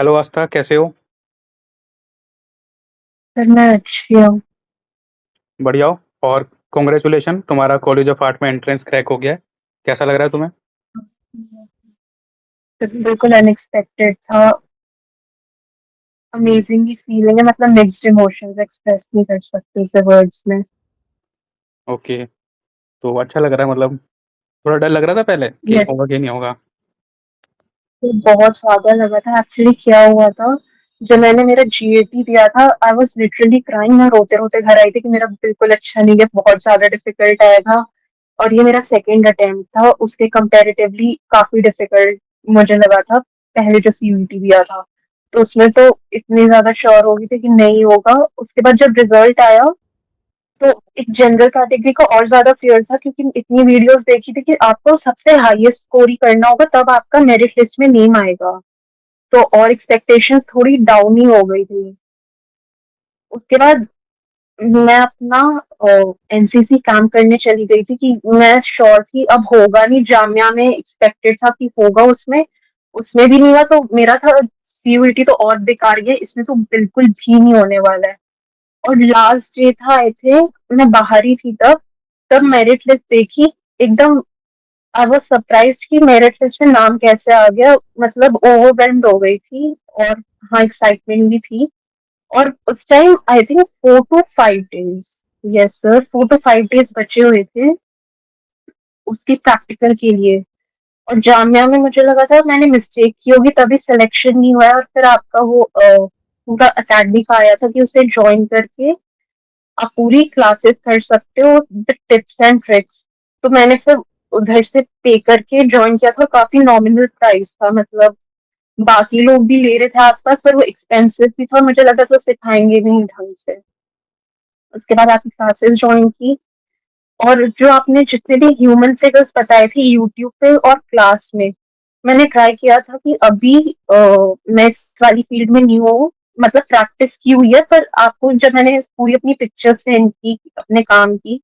Hello आस्था, कैसे हो? Sir मैं अच्छी हूँ। बढ़िया हो। और कॉन्ग्रेचुलेशन, तुम्हारा कॉलेज ऑफ आर्ट में एंट्रेंस क्रैक हो गया है। कैसा लग रहा है तुम्हें? सर बिल्कुल अनएक्सपेक्टेड था। अमेजिंग ही फीलिंग है, मतलब मिक्स्ड इमोशंस एक्सप्रेस नहीं कर सकते इसे वर्ड्स में। ओके। तो अच्छा लग रहा है, मतलब थोड़ा डर लग रहा था पहले कि यस, होगा कि नहीं होगा। तो बहुत ज्यादा लगा था। एक्चुअली क्या हुआ था, जब मैंने मेरा जीएटी दिया था आई वाज लिटरली क्राइंग। मैं रोते रोते घर आई थी कि मेरा बिल्कुल अच्छा नहीं है, बहुत ज्यादा डिफिकल्ट आया था। और ये मेरा सेकंड अटेम्प्ट था, उसके कंपैरेटिवली काफी डिफिकल्ट मुझे लगा था पहले जो सीयूईटी दिया था। तो उसमें तो इतनी ज्यादा श्योर हो गई थी कि नहीं होगा। उसके बाद जब रिजल्ट आया तो एक जनरल कैटेगरी का और ज्यादा फियर था, क्योंकि इतनी वीडियोस देखी थी कि आपको सबसे हाईएस्ट स्कोर ही करना होगा तब आपका मेरिट लिस्ट में नेम आएगा। तो और एक्सपेक्टेशंस थोड़ी डाउन ही हो गई थी। उसके बाद मैं अपना एनसीसी काम करने चली गई थी कि मैं श्योर थी अब होगा नहीं। जामिया में एक्सपेक्टेड था कि होगा, उसमें उसमें भी नहीं हुआ। तो मेरा था सीयूईटी तो और बेकार ही है, इसमें तो बिल्कुल भी नहीं होने वाला है। और लास्ट डे था आई थिंक, मैं बाहर ही थी तब। तब मेरिट लिस्ट देखी, एकदम आई वाज सरप्राइज्ड कि मेरिट लिस्ट में नाम कैसे आ गया। मतलब ओवरवेल्म्ड हो गई थी। और हाँ, एक्साइटमेंट भी थी। और उस time I think 4 to 5 days, yes sir, 4 to 5 days बचे हुए थे उसकी प्रैक्टिकल के लिए। और जामिया में मुझे लगा था मैंने मिस्टेक की होगी तभी सिलेक्शन नहीं हुआ है। और फिर आपका वो पूरा अकेडमी का आया था कि उसे ज्वाइन करके आप पूरी क्लासेस कर सकते हो विद टिप्स एंड ट्रिक्स। तो मैंने फिर उधर से पे करके ज्वाइन किया था। काफी नॉमिनल प्राइस था, मतलब बाकी लोग भी ले रहे थे आसपास, पर वो एक्सपेंसिव भी था और मुझे लगा था सिखाएंगे भी नहीं ढंग से। उसके बाद आपकी क्लासेस ज्वाइन की। और जो आपने जितने भी ह्यूमन फिगर्स बताए थे यूट्यूब पे और क्लास में, मैंने ट्राई किया था कि अभी मैं इस वाली फील्ड में न्यू हूँ, मतलब प्रैक्टिस की हुई है। पर आपको जब मैंने पूरी अपनी पिक्चर सेंड की अपने काम की,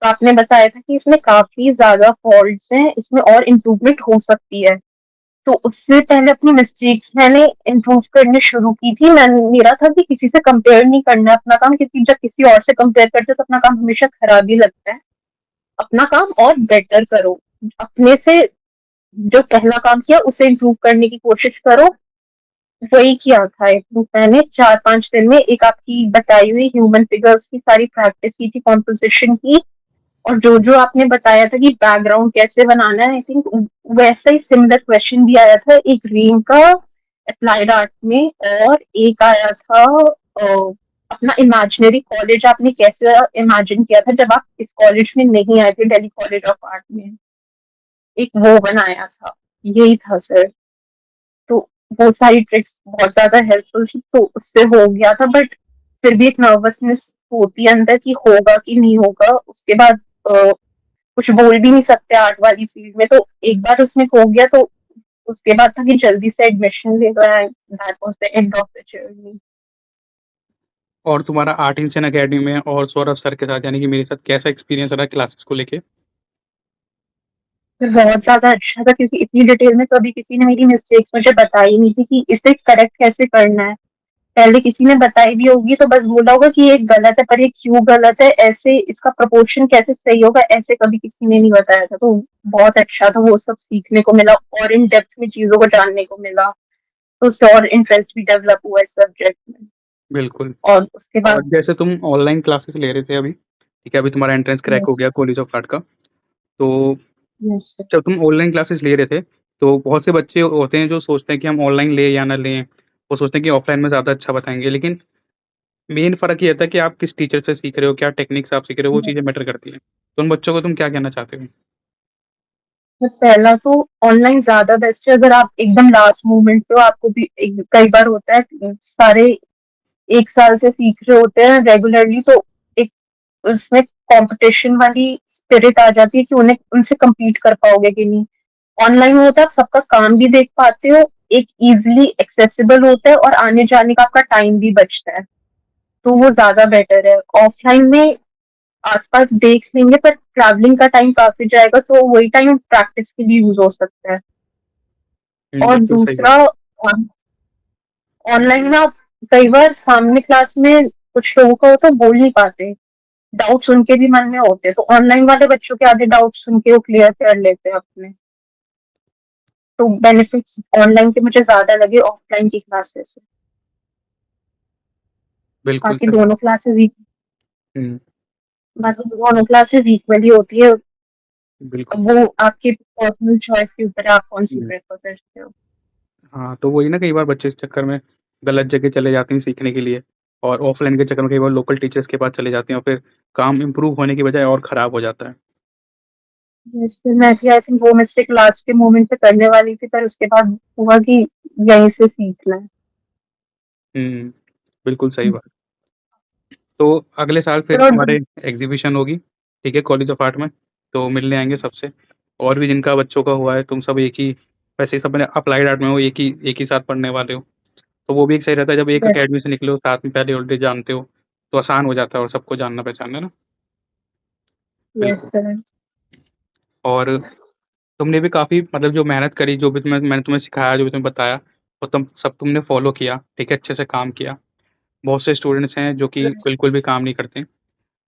तो आपने बताया था कि इसमें काफी ज्यादा फॉल्ट्स हैं, इसमें और इम्प्रूवमेंट हो सकती है। तो उससे पहले अपनी मिस्टेक्स मैंने इम्प्रूव करने शुरू की थी। मैं मेरा था कि किसी से कंपेयर नहीं करना है अपना काम, क्योंकि जब किसी और से कंपेयर करते हो तो अपना काम हमेशा खराब ही लगता है। अपना काम और बेटर करो, अपने से जो पहला काम किया उसे इम्प्रूव करने की कोशिश करो। वही किया था। मैंने 4-5 दिन में एक आपकी बताई हुई ह्यूमन फिगर्स की सारी प्रैक्टिस की थी, कॉम्पोजिशन की। और जो जो आपने बताया था कि बैकग्राउंड कैसे बनाना है, आई थिंक वैसा ही सिमिलर क्वेश्चन भी आया था एक रीम का अप्लाइड आर्ट में। और एक आया था अपना इमेजिनरी कॉलेज आपने कैसे इमेजिन किया था जब आप इस कॉलेज में नहीं आए थे, दिल्ली कॉलेज ऑफ आर्ट में। एक वो बनाया था। यही था सर। तो वो सारी ट्रिक्स बहुत ज्यादा हेल्पफुल थी, तो उससे हो गया था। बट फिर भी एक नर्वसनेस होती है अंदर कि होगा कि नहीं होगा। उसके बाद कुछ बोल भी नहीं सकते आर्ट वाली फील्ड में। तो एक बार उसमें हो गया तो उसके बाद था कि जल्दी से एडमिशन ले लो, and that was the end of the journey. और तुम्हारा आर्ट इंडियन अकेडमी में और सौरभ सर के साथ, यानी कि मेरे साथ, कैसा एक्सपीरियंस रहा क्लासेस को लेके? फिर बहुत ज्यादा अच्छा था, क्योंकि इतनी डिटेल में कभी किसी ने मेरी मिस्टेक्स मुझे बताई नहीं थी कि इसे करेक्ट कैसे करना है। पहले किसी ने बताई भी होगी तो बस बोला होगा कि ये गलत है, पर ये क्यों गलत है, ऐसे इसका प्रोपोर्शन कैसे सही होगा, ऐसे कभी किसी ने नहीं बताया था। तो बहुत अच्छा था, वो सब सीखने को मिला और इन डेप्थ में चीजों को जानने को मिला। तो उससे और इंटरेस्ट भी डेवलप हुआ इस सब्जेक्ट में। बिल्कुल। और उसके और बाद जैसे तुम ऑनलाइन क्लासेस ले रहे थे अभी, ठीक है, अभी तुम्हारा एंट्रेंस क्रैक हो यस, गया कॉलेज ऑफ आर्ट का। तो यस, जब तुम ऑनलाइन क्लासेस ले रहे थे, तो बहुत से बच्चे होते हैं जो सोचते हैं कि हम ऑनलाइन लें या ना लें। वो सोचते हैं कि ऑफलाइन में ज़्यादा अच्छा बताएंगे, लेकिन मेन फ़र्क ये था कि आप किस टीचर से सीख रहे हो, क्या टेक्निक्स आप सीख रहे हो, वो चीज़ें मैटर करती हैं। तो उन बच्चों को तुम क्या कहना चाहते हो? तो पहला तो ऑनलाइन ज्यादा बेस्ट है। अगर आप एकदम लास्ट मोमेंट पे हो, आपको भी कई बार होता है सारे एक साल से सीख रहे होते हैं रेगुलरली, तो एक उसमें कंपटीशन वाली स्पिरिट आ जाती है कि उन्हें उनसे compete कर पाओगे कि नहीं। ऑनलाइन होता है, आप सबका काम भी देख पाते हो, एक इजीली एक्सेसिबल होता है और आने जाने का आपका टाइम भी बचता है। तो वो ज्यादा बेटर है। ऑफलाइन में आसपास देख लेंगे पर ट्रैवलिंग का टाइम काफी जाएगा, तो वही टाइम प्रैक्टिस के लिए यूज हो सकता है। और बिल्कुल सही बात दूसरा, है। ऑनलाइन में आप कई बार सामने क्लास में कुछ लोगों को तो बोल नहीं पाते, डाउट्स उनके भी मन में होते हैं, तो ऑनलाइन वाले बच्चों के आधे डाउट्स उनके वो क्लियर कर लेते हैं अपने। तो बेनिफिट्स ऑनलाइन के मुझे ज्यादा लगे ऑफलाइन की क्लासेस से। बिल्कुल बाकी सही। दोनों क्लासेस हुँ, बाकी दोनों क्लासेस इक्वली होती है। बिल्कुल। अब वो आपकी पर्सनल चॉइस के ऊपर है, आप कौन सी हुँ। प्रेफर करते हो। हाँ, तो वही ना कई बार बच्चे इस चक्कर में गलत जगह चले जाते हैं सीखने के लिए और ऑफ़लाइन के चक्कर में कई बार लोकल टीचर्स के पास चले जाते हैं और फिर काम इम्प्रूव होने की बजाय और ख़राब हो जाता है। जैसे मैं भी आई थिंक वो मिस्टेक लास्ट के मोमेंट पे करने वाली थी, पर उसके बाद हुआ कि यहीं से सीखना है। हुँ, बिल्कुल सही बात। तो अगले साल फिर चलो हमारे एग्ज़िबिशन होगी, ठीक है, कॉलेज ऑफ आर्ट में, तो मिलने आएँगे सबसे और भी जिनका बच्चों का हुआ है, तुम सब एक ही वैसे सब मैंने अप्लाइड आर्ट में हो, एक ही साथ पढ़ने वाले हो, तो वो भी एक सही रहता है जब एक अकेडमी से निकले हो, साथ में पहले ऑलरेडी जानते हो, तो आसान हो जाता है और सबको जानना-पहचानना ना। यस बिल्कुल। सर। और तुमने भी काफ़ी मतलब जो मेहनत करी, जो भी मैंने तुम्हें सिखाया, जो भी तुम्हें बताया, वो तुमने फ़ॉलो किया, ठीक है, अच्छे से काम किया। बहुत से स्टूडेंट्स हैं जो कि बिल्कुल भी काम नहीं करते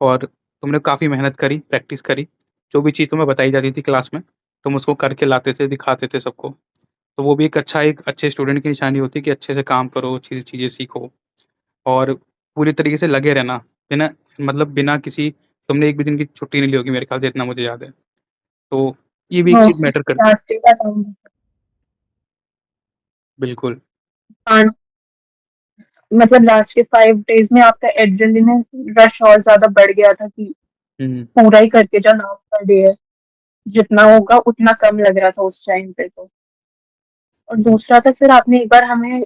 और तुमने काफ़ी मेहनत करी, प्रैक्टिस करी, जो भी चीज़ तुम्हें बताई जाती थी क्लास में, तुम उसको करके लाते थे, दिखाते थे सबको। तो वो भी एक अच्छे स्टूडेंट की निशानी होती है कि अच्छे से काम करो, अच्छी सी चीज़ें सीखो और पूरी तरीके से लगे रहना, बिना मतलब बिना किसी तुमने एक भी दिन की छुट्टी नहीं ली होगी मेरे ख़्याल से इतना मुझे याद है। तो ये भी एक चीज़ मोस्टली मैटर करती है। लास्ट डे का टाइम बिल्कुल। पाँच मतलब लास्ट के 5 डेज में आपका एड्रेनलिन रश और ज्यादा बढ़ गया था कि हुँ, पूरा ही करके जाओ, लास्ट का डे है। जितना होगा उतना कम लग रहा था उस टाइम पे तो। और दूसरा था सर, आपने एक बार हमें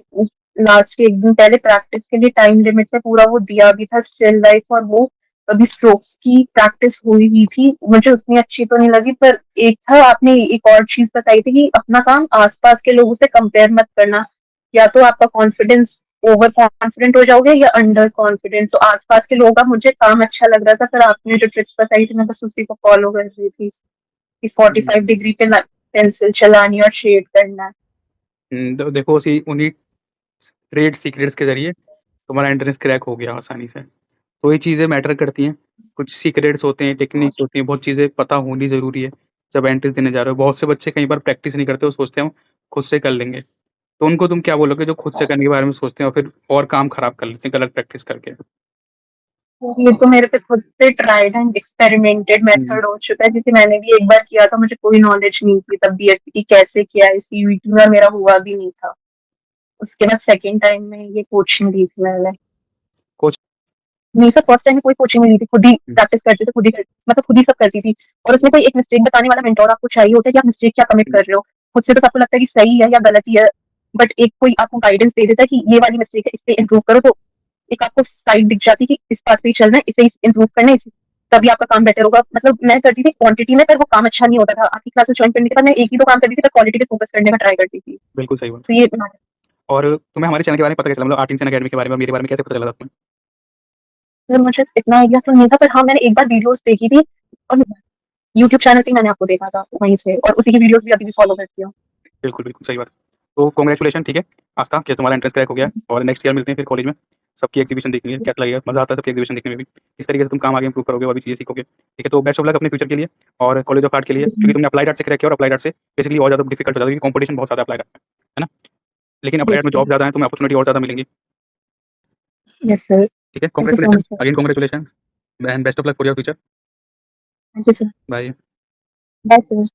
लास्ट के 1 दिन पहले प्रैक्टिस के लिए टाइम लिमिट में पूरा वो दिया भी था, स्टिल लाइफ, और वो अभी स्ट्रोक्स की प्रैक्टिस हुई हुई थी, मुझे उतनी अच्छी तो नहीं लगी, पर एक था आपने एक और चीज बताई थी कि अपना काम आसपास के लोगों से कंपेयर मत करना, या तो आपका कॉन्फिडेंस ओवर कॉन्फिडेंट हो जाओगे या अंडर कॉन्फिडेंट। तो आसपास के लोगों का मुझे काम अच्छा लग रहा था, पर आपने जो ट्रिक्स बताई थी मैं बस उसी को फॉलो कर रही थी कि 45 डिग्री पे पेंसिल चलानी और शेड करना है। तो देखो उन्हीं ट्रेड सीक्रेट्स के ज़रिए तुम्हारा एंट्रेंस क्रैक हो गया आसानी से। तो ये चीज़ें मैटर करती हैं। कुछ सीक्रेट्स होते हैं, टेक्निक्स होती हैं, बहुत चीज़ें पता होनी ज़रूरी है, जब एंट्रेंस देने जा रहे हो। बहुत से बच्चे कई बार प्रैक्टिस नहीं करते, वो सोचते हैं हम खुद से कर लेंगे। तो उनको तुम क्या बोलोगे जो खुद से करने के बारे में सोचते हैं और फिर और काम खराब कर लेते हैं गलत प्रैक्टिस करके? ये तो मेरे पे खुद से tried and experimented hmm, method हो चुका है, जैसे मैंने भी एक बार किया था, मुझे कोई नॉलेज नहीं थी तब बीएड की कैसे किया है, सीयूईटी में मेरा हुआ भी नहीं था। उसके बाद सेकंड टाइम में ये कोचिंग ली थी मैंने। कोच नहीं सर, फर्स्ट टाइम में कोई कोचिंग नहीं ली थी, खुद ही हुँ, प्रैक्टिस करते थे, खुद ही मतलब खुद ही सब करती थी। और उसमें कोई एक मिस्टेक बताने वाला मेंटोर आपको चाहिए होता है कि आप मिस्टेक क्या कमिट हुँ, कर रहे हो। खुद से तो सबको लगता है कि सही है या गलती है, बट एक कोई आपको गाइडेंस दे देता है कि ये वाली मिस्टेक है, इस पे इम्प्रूव करो, तो एक आपको साइड दिख जाती है कि इस बात पे ही चलना है, इसे इम्प्रूव करना है, तभी आपका काम बेटर होगा। मतलब मैं करती थी क्वांटिटी में, पर वो काम अच्छा नहीं होता था। आपकी क्लासेस ज्वाइन करने के बाद मैं एक ही तो काम करती थी, पर क्वालिटी पे फोकस करने का ट्राई करती थी। बिल्कुल सही बात। तो ये और तुम्हें हमारे चैनल के बारे में पता कैसे चला? मतलब आर्ट इन अकेडमी के बारे में और मेरे बारे में कैसे पता चला था तुम्हें? मतलब मुझे इतना आइडिया तो नहीं था, पर हाँ मैंने एक बार वीडियोस देखी थी और यूट्यूब चैनल पे मैंने आपको देखा था वहीं से, और उसी की वीडियोस भी अभी भी फॉलो करती हूँ। बिल्कुल, बिल्कुल, सही बात। तो कांग्रेचुलेशन ठीक है, आस्था कि तुम्हारा एंट्रेंस क्रैक हो गया और नेक्स्ट ईयर मिलते हैं फिर कॉलेज में। सबकी एग्ज़िबिशन देखेंगे, कैसा लगेगा, मज़ा आता है सबकी एग्ज़िबिशन देखने में भी। किस तरीके से तुम काम आगे इम्प्रूव करोगे और भी चीज़ें सीखोगे। ठीक है, तो बेस्ट ऑफ लक अपने फ्यूचर के लिए और कॉलेज ऑफ आर्ट के लिए क्योंकि तुमने अप्लाइड आर्ट से क्रैक किया और अप्लाइड आर्ट से बेसिकली और ज़्यादा डिफिकल्ट हो जाता है क्योंकि कॉम्पिटिशन बहुत ज़्यादा है अप्लाइड आर्ट में, है ना? लेकिन अप्लाइड यस आर्ट में सर। जॉब ज़्यादा है, तुम्हें अपॉर्च्युनिटी और ज़्यादा मिलेंगी। Yes sir. ठीक है, thank you so congratulation much sir. Again congratulations and best of luck for your future. Thank you sir. Bye. Bye sir.